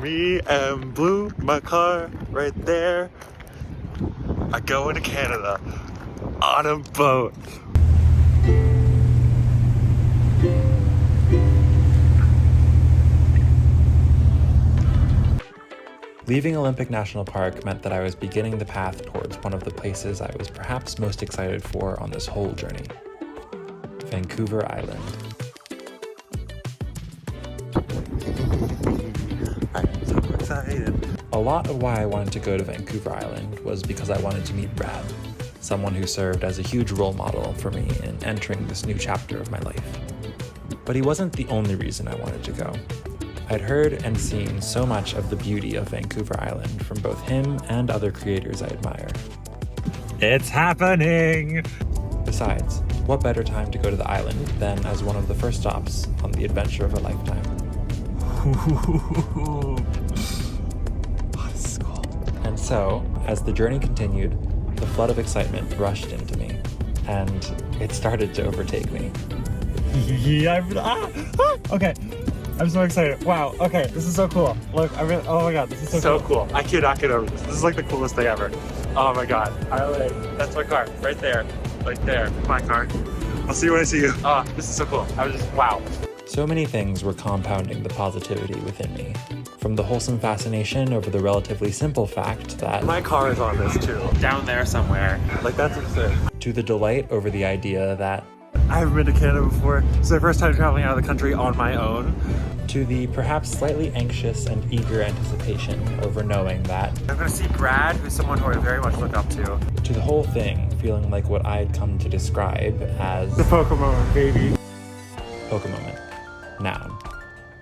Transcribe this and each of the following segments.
Me and Blue, my car right there. I go into Canada on a boat. Leaving Olympic National Park meant that I was beginning the path towards one of the places I was perhaps most excited for on this whole journey, Vancouver Island. I'm so excited. A lot of why I wanted to go to Vancouver Island was because I wanted to meet Brad, someone who served as a huge role model for me in entering this new chapter of my life. But he wasn't the only reason I wanted to go. I'd heard and seen so much of the beauty of Vancouver Island from both him and other creators I admire. It's happening! Besides, what better time to go to the island than as one of the first stops on the adventure of a lifetime? Oh, this is cool. And so, as the journey continued, the flood of excitement rushed into me, and it started to overtake me. Yeah, okay. I'm so excited. Wow, okay, this is so cool. Look, oh my god, this is so cool. I cannot get over this. This is like the coolest thing ever. Oh my god. That's my car, right there. Right there. My car. I'll see you when I see you. Oh, this is so cool. I was just, wow. So many things were compounding the positivity within me. From the wholesome fascination over the relatively simple fact that My car is on this too. Down there somewhere. Like, that's absurd. to the delight over the idea that I haven't been to Canada before. It's my first time traveling out of the country on my own. to the perhaps slightly anxious and eager anticipation over knowing that I'm gonna see Brad, who's someone who I very much look up to. the whole thing feeling like what I'd come to describe as The Pokemon, baby. Pokemon. Noun.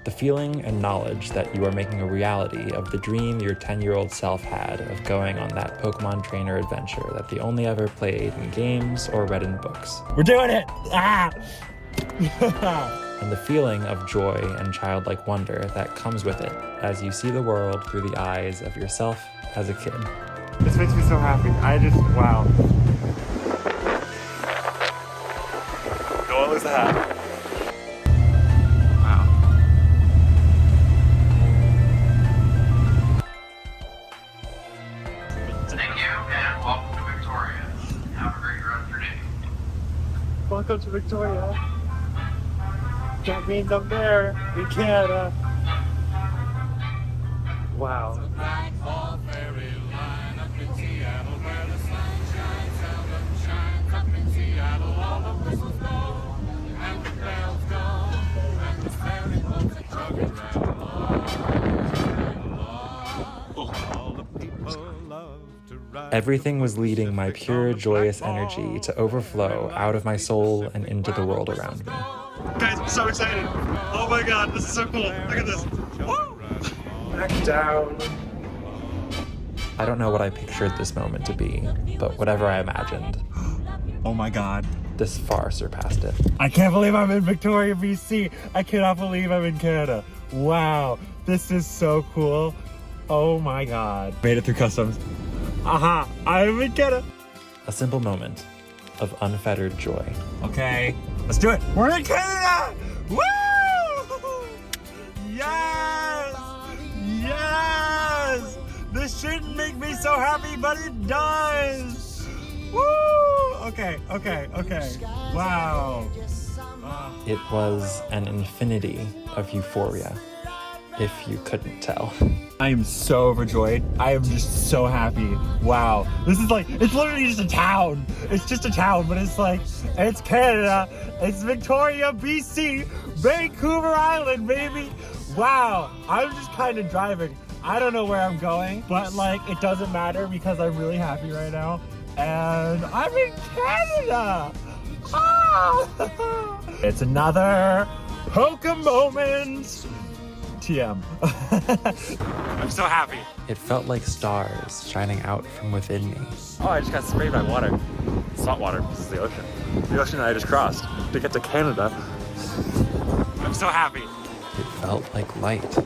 The feeling and knowledge that you are making a reality of the dream your 10-year-old self had of going on that Pokemon trainer adventure that they only ever played in games or read in books. We're doing it! Ah! And the feeling of joy and childlike wonder that comes with it as you see the world through the eyes of yourself as a kid. This makes me so happy. Wow. Don't want to lose the hat. Wow. Thank you, and welcome to Victoria. Have a great rest of your day. Welcome to Victoria. That means I'm there in Canada. Wow. Everything was leading my pure, joyous energy to overflow out of my soul and into the world around me. Guys, I'm so excited. Oh my god, this is so cool. Look at this. Woo! Back down. I don't know what I pictured this moment to be, but whatever I imagined, Oh my god. this far surpassed it. I can't believe I'm in Victoria, BC. I cannot believe I'm in Canada. Wow, this is so cool. Oh my god. Made it through customs. Aha, I'm in Canada. A simple moment of unfettered joy. Okay, let's do it. We're in Canada! Woo! Yes! Yes! This shouldn't make me so happy, but it does! Woo! Okay. Wow. It was an infinity of euphoria, if you couldn't tell. I am so overjoyed. I am just so happy. Wow. This is like, it's literally just a town. It's just a town, but it's like, it's Canada. It's Victoria, BC, Vancouver Island, baby. Wow. I'm just kind of driving. I don't know where I'm going, but like, it doesn't matter because I'm really happy right now. And I'm in Canada. Ah! It's another Pokemon moment. TM. I'm so happy. It felt like stars shining out from within me. Oh, I just got sprayed by water. Salt water. This is the ocean. The ocean that I just crossed to get to Canada. I'm so happy. It felt like light.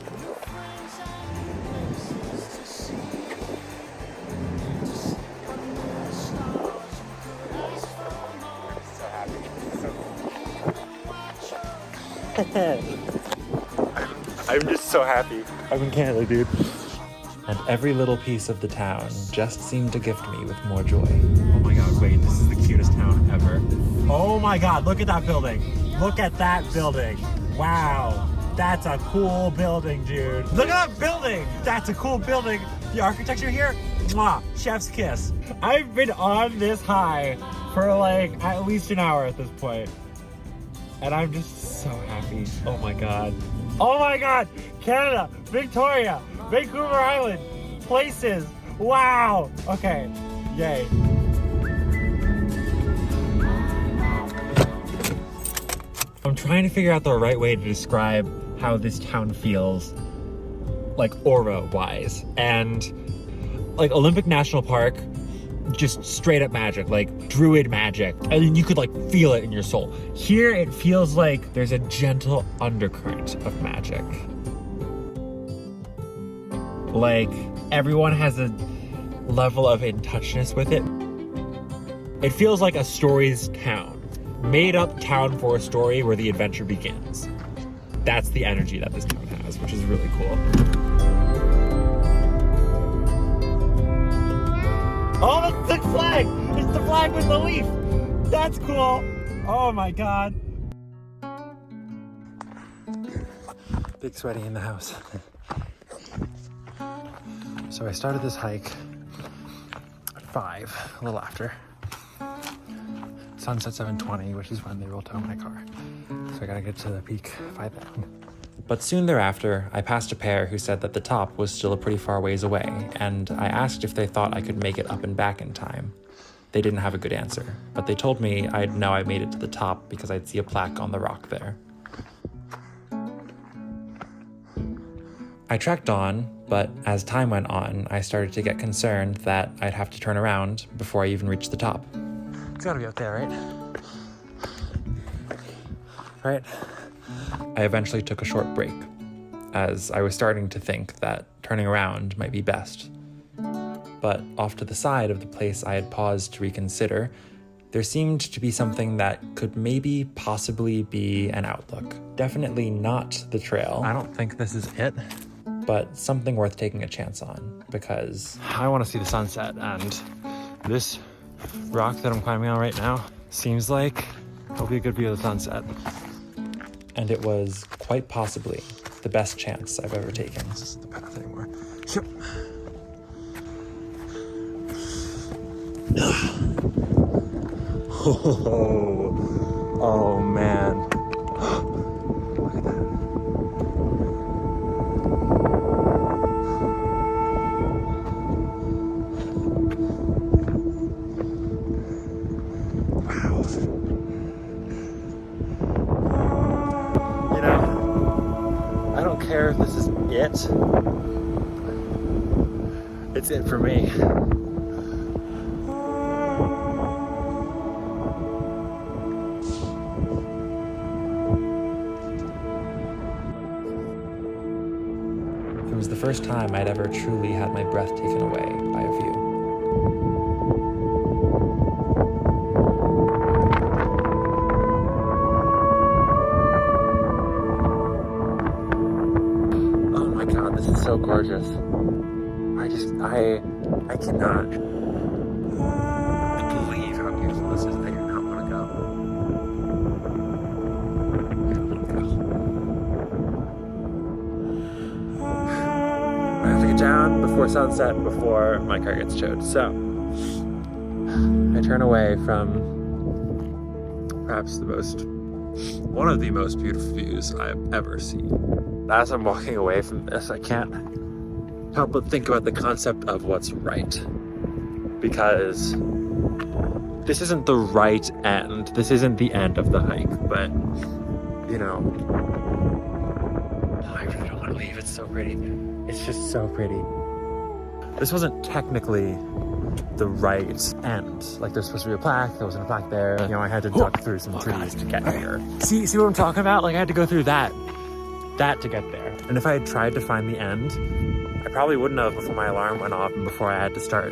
I I'm just so happy. I'm in Canada, dude. And every little piece of the town just seemed to gift me with more joy. Oh my god, wait, this is the cutest town ever. Oh my god, look at that building. Look at that building. Wow, that's a cool building, dude. Look at that building. That's a cool building. The architecture here, mwah, chef's kiss. I've been on this high for like at least an hour at this point. And I'm just so happy. Oh my god. Oh my god, Canada, Victoria, Vancouver Island, places. Wow. Okay, yay. I'm trying to figure out the right way to describe how this town feels, like aura-wise. And like Olympic National Park, just straight up magic, like druid magic. And you could like feel it in your soul. Here it feels like there's a gentle undercurrent of magic. Like everyone has a level of in-touchness with it. It feels like a story's town. Made up town for a story where the adventure begins. That's the energy that this town has, which is really cool. Oh, that's the flag! It's the flag with the leaf! That's cool! Oh my god. Big sweaty in the house. So I started this hike at 5, a little after. Sunset 7:20, which is when they will tow my car. So I gotta get to the peak by then. But soon thereafter, I passed a pair who said that the top was still a pretty far ways away, and I asked if they thought I could make it up and back in time. They didn't have a good answer, but they told me I'd know I made it to the top because I'd see a plaque on the rock there. I trekked on, but as time went on, I started to get concerned that I'd have to turn around before I even reached the top. It's gotta be up there, right? Right? I eventually took a short break, as I was starting to think that turning around might be best. But off to the side of the place I had paused to reconsider, there seemed to be something that could maybe possibly be an outlook. Definitely not the trail. I don't think this is it. But something worth taking a chance on, because I want to see the sunset, and this rock that I'm climbing on right now seems like it'll be a good view of the sunset. And it was quite possibly the best chance I've ever taken. This isn't the path anymore. Oh man. Look at that. I don't care if this is it. It's it for me. It was the first time I'd ever truly had my breath taken away by a view. So gorgeous. I cannot believe how beautiful this is. I do not want to go. I have to get down before sunset, before my car gets towed. So I turn away from perhaps one of the most beautiful views I've ever seen. As I'm walking away from this, I can't help but think about the concept of what's right. Because this isn't the right end. This isn't the end of the hike, but, you know, I really don't want to leave. It's so pretty. It's just so pretty. This wasn't technically the right end. Like, there's supposed to be a plaque. There wasn't a plaque there. You know, I had to duck through some trees to get here. See what I'm talking about? Like, I had to go through that to get there. And if I had tried to find the end, I probably wouldn't have before my alarm went off and before I had to start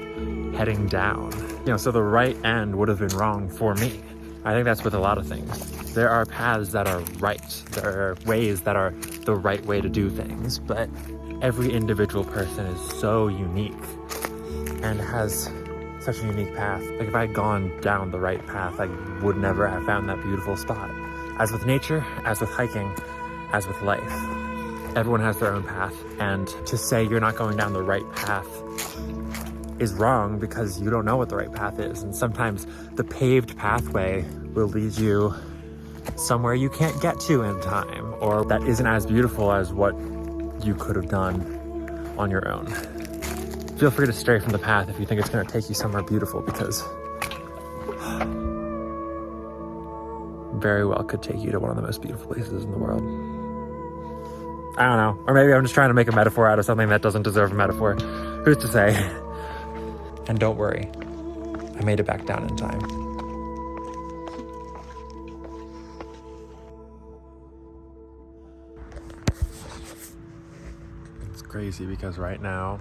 heading down. You know, so the right end would have been wrong for me. I think that's with a lot of things. There are paths that are right. There are ways that are the right way to do things, but every individual person is so unique and has such a unique path. Like if I had gone down the right path, I would never have found that beautiful spot. As with nature, as with hiking, as with life, everyone has their own path. And to say you're not going down the right path is wrong because you don't know what the right path is. And sometimes the paved pathway will lead you somewhere you can't get to in time, or that isn't as beautiful as what you could have done on your own. Feel free to stray from the path if you think it's going to take you somewhere beautiful, because very well could take you to one of the most beautiful places in the world. I don't know. Or maybe I'm just trying to make a metaphor out of something that doesn't deserve a metaphor. Who's to say? And don't worry, I made it back down in time. It's crazy because right now,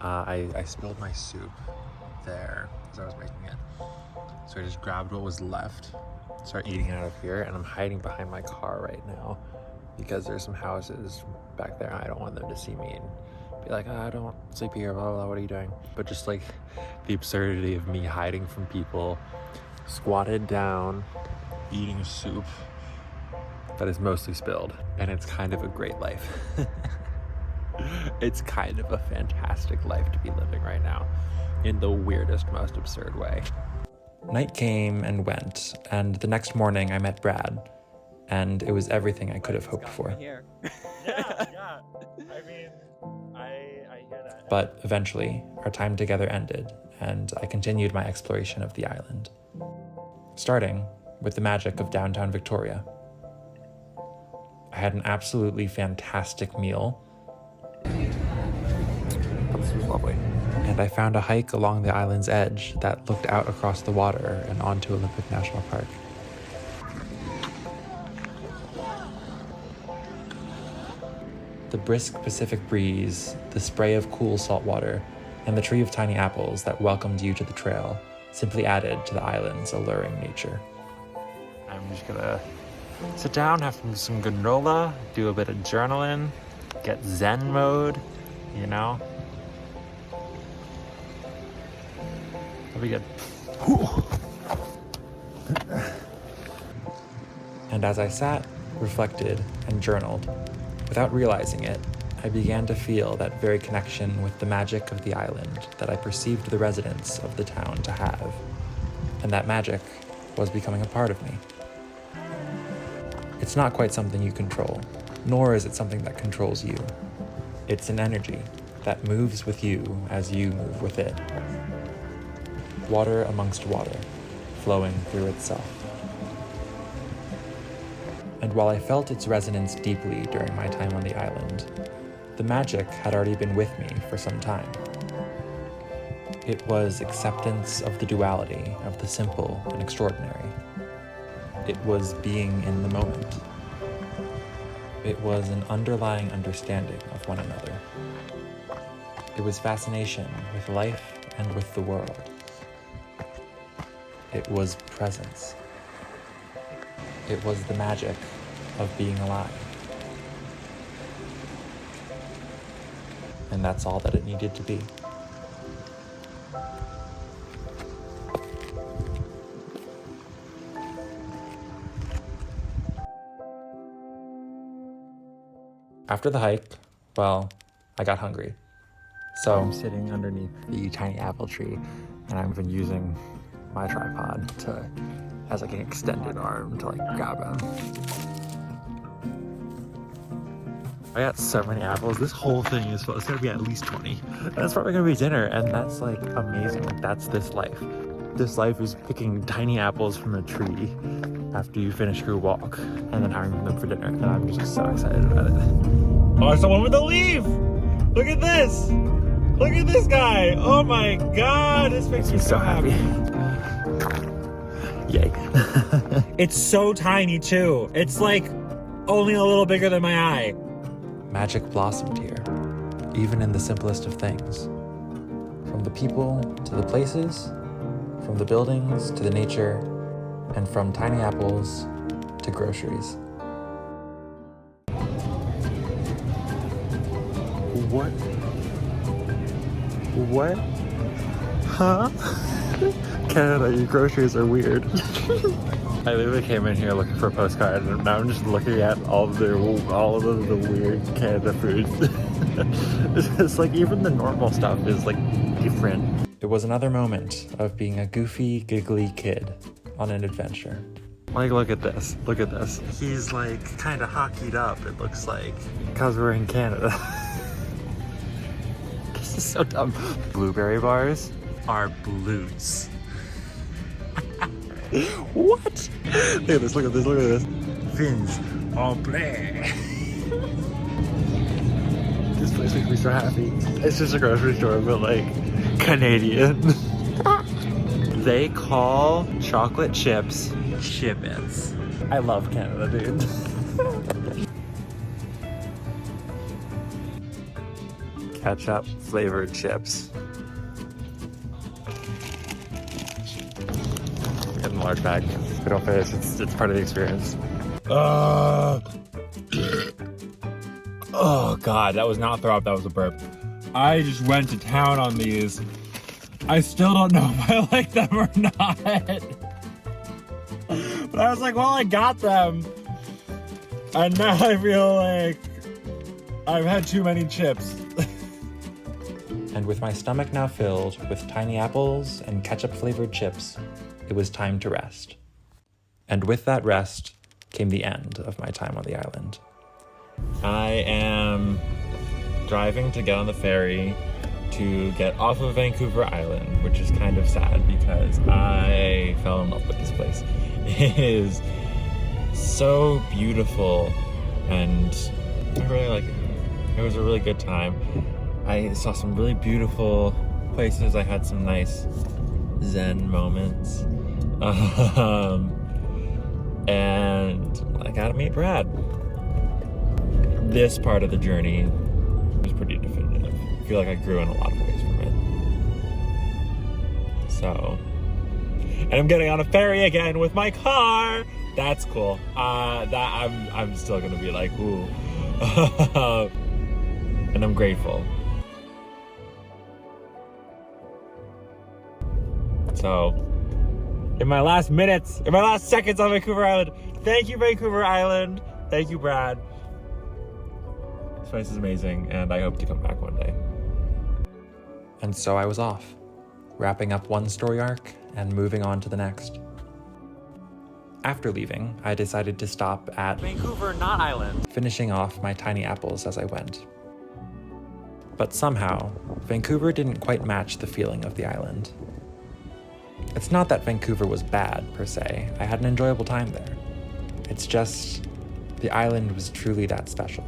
I spilled my soup there as I was making it. So I just grabbed what was left, started eating out of here, and I'm hiding behind my car right now because there's some houses back there. I don't want them to see me and be like, oh, I don't sleep here, blah, blah, blah, what are you doing? But just like the absurdity of me hiding from people, squatted down, eating soup that is mostly spilled. And it's kind of a great life. It's kind of a fantastic life to be living right now in the weirdest, most absurd way. Night came and went, and the next morning I met Brad, and it was everything I could have hoped for. Yeah. I mean, I hear that. But eventually, our time together ended, and I continued my exploration of the island, starting with the magic of downtown Victoria. I had an absolutely fantastic meal. This was lovely. And I found a hike along the island's edge that looked out across the water and onto Olympic National Park. The brisk Pacific breeze, the spray of cool salt water, and the tree of tiny apples that welcomed you to the trail simply added to the island's alluring nature. I'm just gonna sit down, have some granola, do a bit of journaling, get Zen mode, you know? It'll be good. And as I sat, reflected, and journaled, without realizing it, I began to feel that very connection with the magic of the island that I perceived the residents of the town to have. And that magic was becoming a part of me. It's not quite something you control, nor is it something that controls you. It's an energy that moves with you as you move with it. Water amongst water, flowing through itself. And while I felt its resonance deeply during my time on the island, the magic had already been with me for some time. It was acceptance of the duality of the simple and extraordinary. It was being in the moment. It was an underlying understanding of one another. It was fascination with life and with the world. It was presence. It was the magic of being alive. And that's all that it needed to be. After the hike, well, I got hungry. So I'm sitting underneath the tiny apple tree, and I've been using my tripod as like an extended arm to like grab him. I got so many apples. This whole thing is gonna be at least 20. That's probably gonna be dinner, and that's like amazing. Like that's this life. This life is picking tiny apples from a tree after you finish your walk, and then having them for dinner. And I'm just so excited about it. Oh, it's someone with a leaf! Look at this! Look at this guy! Oh my god, this makes me so happy. Yay. It's so tiny too. It's like only a little bigger than my eye. Magic blossomed here, even in the simplest of things. From the people to the places, from the buildings to the nature, And from tiny apples to groceries. What? What? Huh? Canada, your groceries are weird. I literally came in here looking for a postcard, and now I'm just looking at all of the weird Canada foods. It's like even the normal stuff is like different. It was another moment of being a goofy, giggly kid on an adventure. Like, look at this. Look at this. He's like kind of hockeyed up, it looks like, because we're in Canada. This is so dumb. Blueberry bars are blues. What? Look at this, look at this, look at this. Fins en bleu. This place makes me so happy. It's just a grocery store, but like Canadian. They call chocolate chips chibbits. I love Canada, dude. Ketchup flavored chips. Getting a large bag. If we don't finish, it's part of the experience. Oh god, that was not throw up, that was a burp. I just went to town on these. I still don't know if I like them or not. But I was like, well, I got them. And now I feel like I've had too many chips. And with my stomach now filled with tiny apples and ketchup-flavored chips, it was time to rest. And with that rest came the end of my time on the island. I am driving to get on the ferry to get off of Vancouver Island, which is kind of sad because I fell in love with this place. It is so beautiful and I really like it. It was a really good time. I saw some really beautiful places. I had some nice Zen moments. And I got to meet Brad. This part of the journey was pretty definitive. I feel like I grew in a lot of ways from it. So, and I'm getting on a ferry again with my car. That's cool. That I'm still gonna be like, ooh. And I'm grateful. So, in my last minutes, in my last seconds on Vancouver Island, thank you, Vancouver Island. Thank you, Brad. This place is amazing, and I hope to come back one day. And so I was off, wrapping up one story arc and moving on to the next. After leaving, I decided to stop at Vancouver, not Island. finishing off my tiny apples as I went. But somehow, Vancouver didn't quite match the feeling of the island. It's not that Vancouver was bad, per se. I had an enjoyable time there. It's just, the island was truly that special.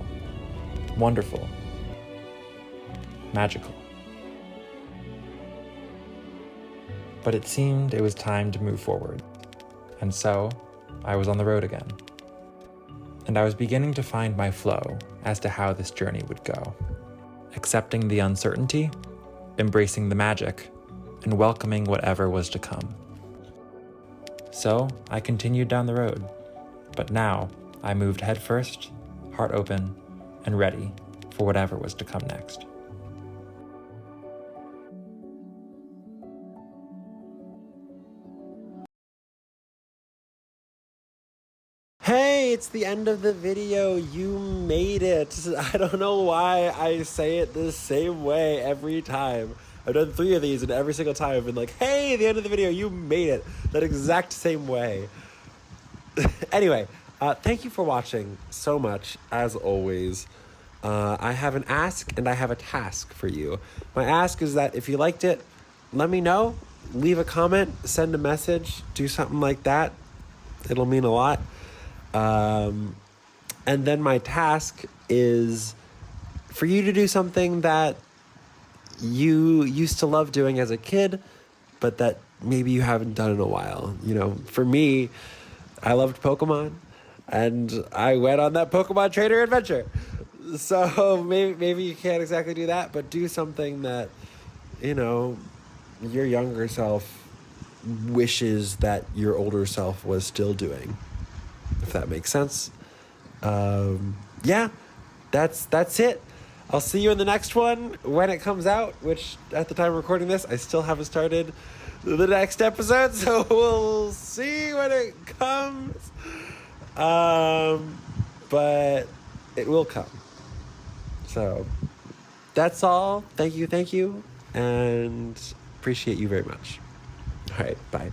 Wonderful. Magical. But it seemed it was time to move forward. And so, I was on the road again. And I was beginning to find my flow as to how this journey would go. Accepting the uncertainty, embracing the magic, and welcoming whatever was to come. So, I continued down the road. But now, I moved headfirst, heart open, and ready for whatever was to come next. Hey, it's the end of the video. You made it. I don't know why I say it the same way every time. I've done 3 of these, and every single time I've been like, hey, the end of the video, you made it. That exact same way. Anyway, thank you for watching so much, as always. I have an ask and I have a task for you. My ask is that if you liked it, let me know. Leave a comment, send a message, do something like that. It'll mean a lot. And then my task is for you to do something that you used to love doing as a kid, but that maybe you haven't done in a while. You know, for me, I loved Pokemon, and I went on that Pokemon trainer adventure. So maybe you can't exactly do that, but do something that, you know, your younger self wishes that your older self was still doing, if that makes sense. Yeah, that's it. I'll see you in the next one when it comes out, which at the time of recording this, I still haven't started the next episode, so we'll see when it comes. But it will come. So that's all. Thank you, and appreciate you very much. All right, bye.